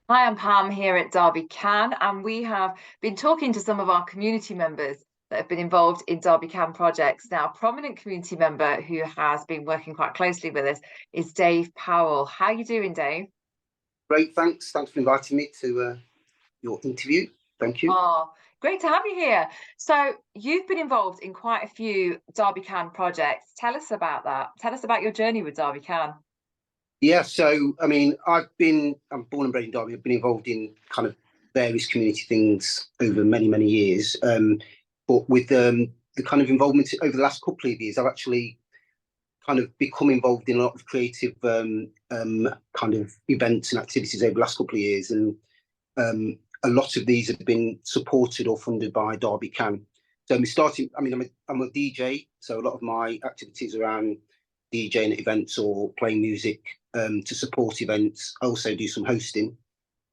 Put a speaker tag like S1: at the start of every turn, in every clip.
S1: Hi, I'm Pam here at Derby Can, and we have been talking to some of our community members that have been involved in Derby Can projects. Now, a prominent community member who has been working quite closely with us is Dave Powell. How are you doing, Dave?
S2: Great, thanks. Thanks for inviting me to your interview. Thank you.
S1: Oh, great to have you here. So, you've been involved in quite a few Derby Can projects. Tell us about that. Tell us about your journey with Derby Can.
S2: Yeah, so I mean, I'm born and bred in Derby. I've been involved in kind of various community things over many, many years. But with the kind of involvement over the last couple of years, I've actually kind of become involved in a lot of creative kind of events and activities over the last couple of years, and a lot of these have been supported or funded by Derby Can. So we're starting. I mean, I'm a DJ, so a lot of my activities around DJing at events or playing music to support events. I also do some hosting,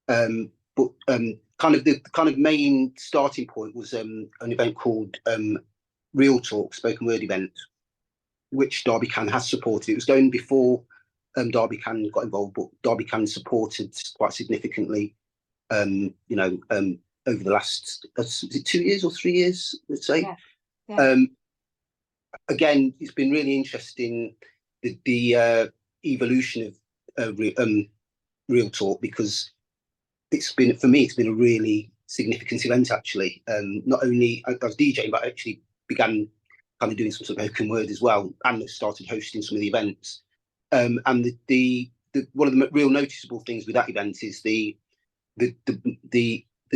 S2: but kind of the kind of main starting point was an event called Real Talk, spoken word event, which Derby Can has supported. It was going before Derby Can got involved, but Derby Can supported quite significantly. Over the last is it 2 years or 3 years, let's say.
S1: Yeah, yeah.
S2: Again, it's been really interesting the evolution of Real Talk, because it's been, for me, it's been a really significant event actually. Not only I was DJing, but I actually began kind of doing some sort of spoken word as well, and started hosting some of the events. And the one of the real noticeable things with that event is the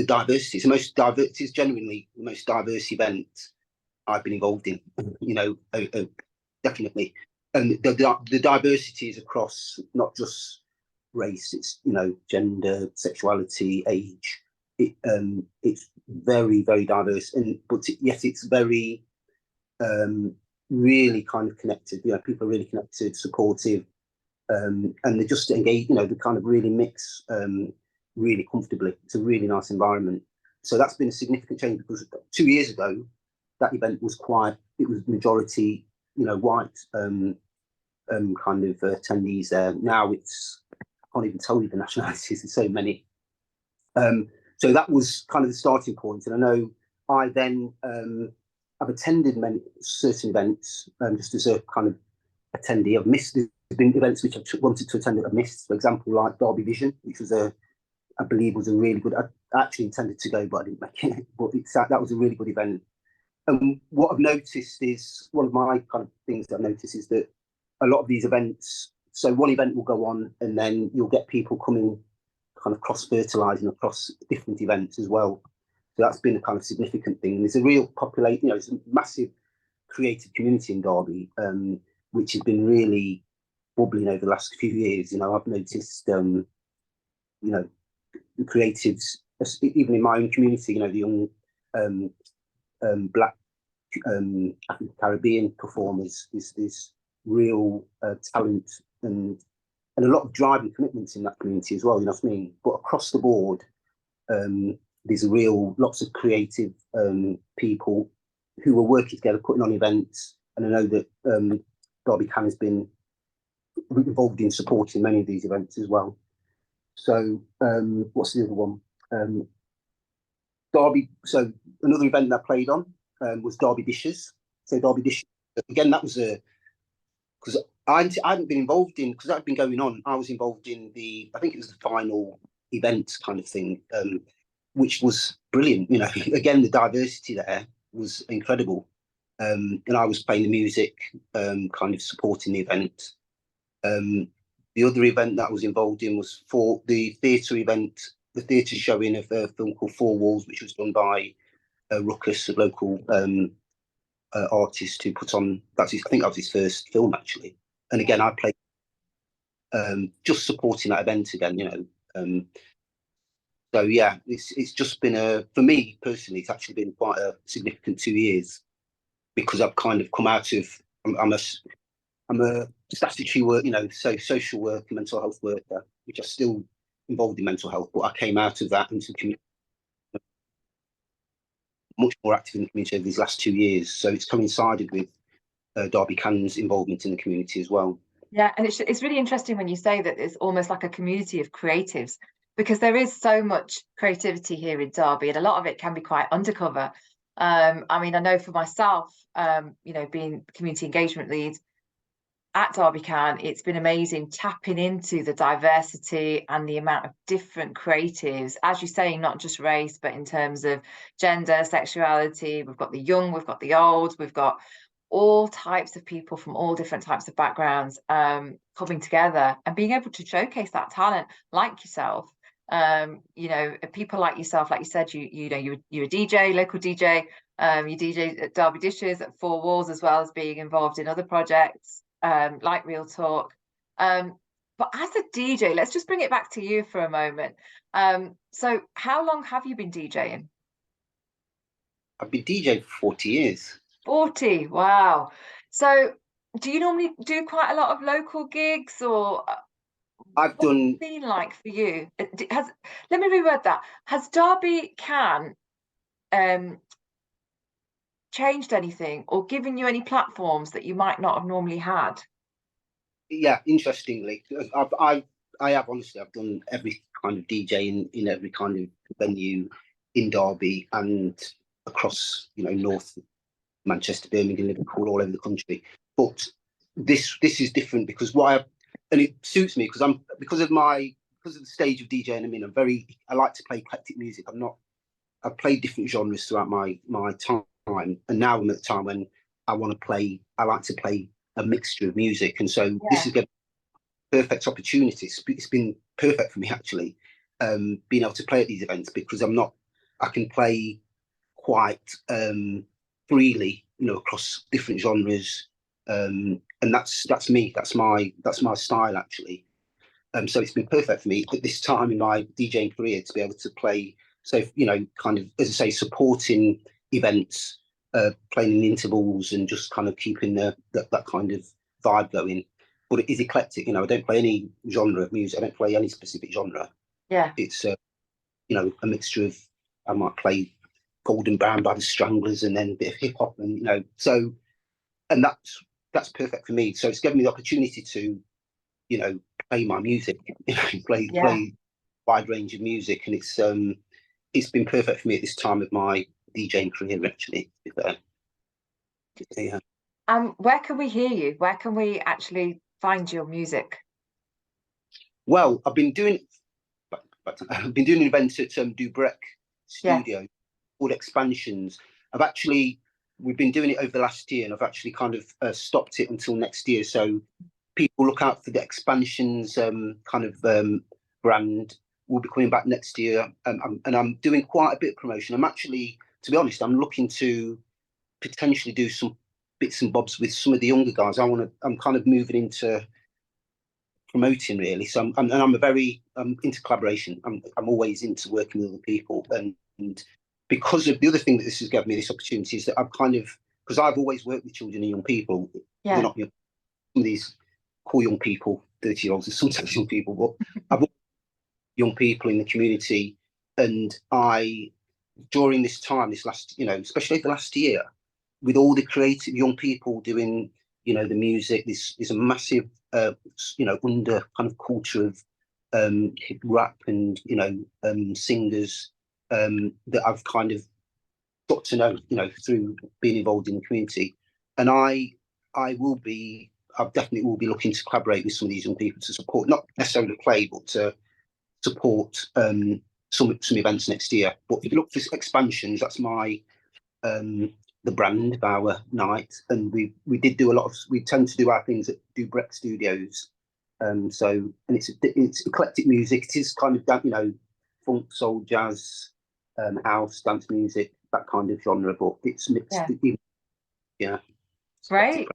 S2: diversity. It's the most diverse. It's genuinely the most diverse event I've been involved in. Definitely, and the diversity is across not just race. It's gender, sexuality, age. It's very very diverse, and but yes, it's very really kind of connected. People are really connected, supportive, and they just engage. They kind of really mix really comfortably. It's a really nice environment. So that's been a significant change, because 2 years ago, that event was it was majority, white kind of attendees there. Now I can't even tell you the nationalities, there's so many. So that was kind of the starting point. And I know I then, I've attended many certain events just as a kind of attendee. I've missed, there's been events which I've wanted to attend that I've missed, for example, like Derby Vision, which was I believe was a really good. I actually intended to go, but I didn't make it. But that was a really good event. And what I've noticed is, one of my kind of things that I've noticed is that a lot of these events. So one event will go on, and then you'll get people coming, kind of cross-fertilizing across different events as well. So that's been a kind of significant thing. And there's a real population. It's a massive creative community in Derby, which has been really bubbling over the last few years. I've noticed, the creatives, even in my own community, the young Black African Caribbean performers, there's real talent and a lot of drive and commitments in that community as well. You know what I mean? But across the board, there's lots of creative people who are working together, putting on events. And I know that Derby Can has been involved in supporting many of these events as well. So what's the other one? Derby. So another event that I played on was Derby Dishes. So Derby Dishes, again, that was because I hadn't been involved in, because that had been going on. I was involved in I think it was the final event kind of thing, which was brilliant. Again, the diversity there was incredible. And I was playing the music, kind of supporting the event. The other event that I was involved in was for the theatre event, the theatre showing of a film called Four Walls, which was done by Ruckus, a local artist who put on. I think that was his first film actually. And again, I played just supporting that event again. So yeah, it's just been for me personally, it's actually been quite a significant 2 years, because I've kind of come out of. I'm a statutory work, so social work and mental health worker, which are still involved in mental health, but I came out of that into community, much more active in the community over these last 2 years. So it's coincided with Derby Can's involvement in the community as well.
S1: Yeah, and it's really interesting when you say that it's almost like a community of creatives, because there is so much creativity here in Derby, and a lot of it can be quite undercover. I mean, I know for myself, you know, being community engagement lead at Derby Can, it's been amazing tapping into the diversity and the amount of different creatives, as you're saying, not just race, but in terms of gender, sexuality. We've got the young, we've got the old, we've got all types of people from all different types of backgrounds coming together and being able to showcase that talent, like yourself. You know, people like yourself, like you said, you know, you're a DJ, local DJ. You DJ at Derby Dishes, at Four Walls, as well as being involved in other projects like Real Talk. But as a DJ, let's just bring it back to you for a moment. So how long have you been DJing?
S2: I've been DJing for 40 years.
S1: 40, wow. So do you normally do quite a lot of local gigs, or
S2: I've
S1: what's
S2: done,
S1: it been like for you? Let me reword that. Has Derby Can changed anything or given you any platforms that you might not have normally had?
S2: yeah, interestingly, I have honestly, I've done every kind of DJ in every kind of venue in Derby and across, you know, North Manchester, Birmingham, Liverpool, all over the country. But this is different because and it suits me because because of the stage of DJing I'm in. I like to play eclectic music. I've played different genres throughout my time, and now I'm at the time when I like to play a mixture of music, and so this
S1: Yeah,
S2: is a perfect opportunity. It's been perfect for me actually, being able to play at these events because I can play quite freely, you know, across different genres, and that's me. That's my style actually. So it's been perfect for me at this time in my DJing career to be able to play. So, you know, kind of, as I say, supporting events, playing in intervals, and just kind of keeping that kind of vibe going. But it is eclectic. You know, I don't play any genre of music. I don't play any specific genre.
S1: yeah,
S2: It's you know, a mixture of, I might play Golden Brown by the Stranglers and then a bit of hip hop, and you know, so, and that's perfect for me. So it's given me the opportunity to, you know, play my music, you know,
S1: yeah.
S2: play wide range of music, and it's been perfect for me at this time of my DJing career actually. Yeah.
S1: Where can we hear you? Where can we actually find your music?
S2: Well, I've been doing an event at Dubrek
S1: Yeah,
S2: Studio called Expansions. I've actually We've been doing it over the last year, and I've actually kind of stopped it until next year. So people look out for the Expansions kind of brand. Will be coming back next year, and I'm doing quite a bit of promotion. I'm actually, to be honest, I'm looking to potentially do some bits and bobs with some of the younger guys. I'm kind of moving into promoting really. So I'm into collaboration. I'm always into working with other people, and because of the other thing that this has given me this opportunity is that I've kind of, because I've always worked with children and young people. They're
S1: yeah,
S2: not young, some of these cool young people, 30-year-olds are sometimes young people, but I've worked with young people in the community, and I, during this time, this last, you know, especially the last year, with all the creative young people doing, you know, the music, there's a massive, you know, under kind of culture of hip rap and, you know, singers that I've kind of got to know, you know, through being involved in the community. And I definitely will be looking to collaborate with some of these young people to support, not necessarily play, but to support some events next year. But if you look for expansions, that's my the brand of our night, and we did do a lot of, we tend to do our things at Dubrek Studios, so, and it's eclectic music. It is kind of, you know, funk, soul, jazz, house, dance music, that kind of genre, but it's mixed.
S1: yeah.
S2: Yeah, eclectic.
S1: Great.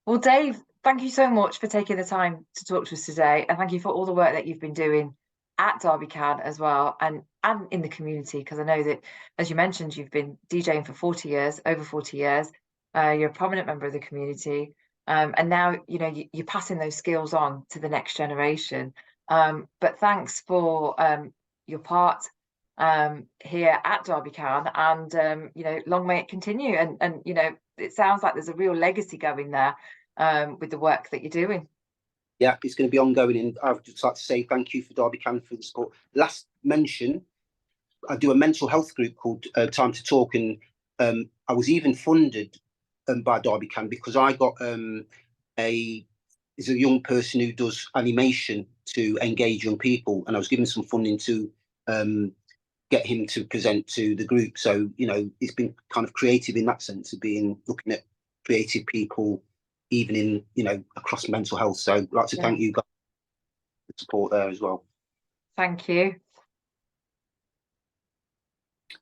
S1: Well, Dave, thank you so much for taking the time to talk to us today, and thank you for all the work that you've been doing at Derby Can as well, and in the community, because I know that, as you mentioned, you've been DJing for 40 years, over 40 years. You're a prominent member of the community, and now you know you're passing those skills on to the next generation. But thanks for your part here at Derby Can, and you know, long may it continue. And you know, it sounds like there's a real legacy going there with the work that you're doing.
S2: yeah, it's going to be ongoing. And I'd just like to say thank you for Derby Can for the support. Last mention, I do a mental health group called Time to Talk, and I was even funded by Derby Can because I got is a young person who does animation to engage young people, and I was given some funding to get him to present to the group. So, you know, it's been kind of creative in that sense of being looking at creative people, even in, you know, across mental health. So I'd like to thank you guys for the support there as well.
S1: Thank you.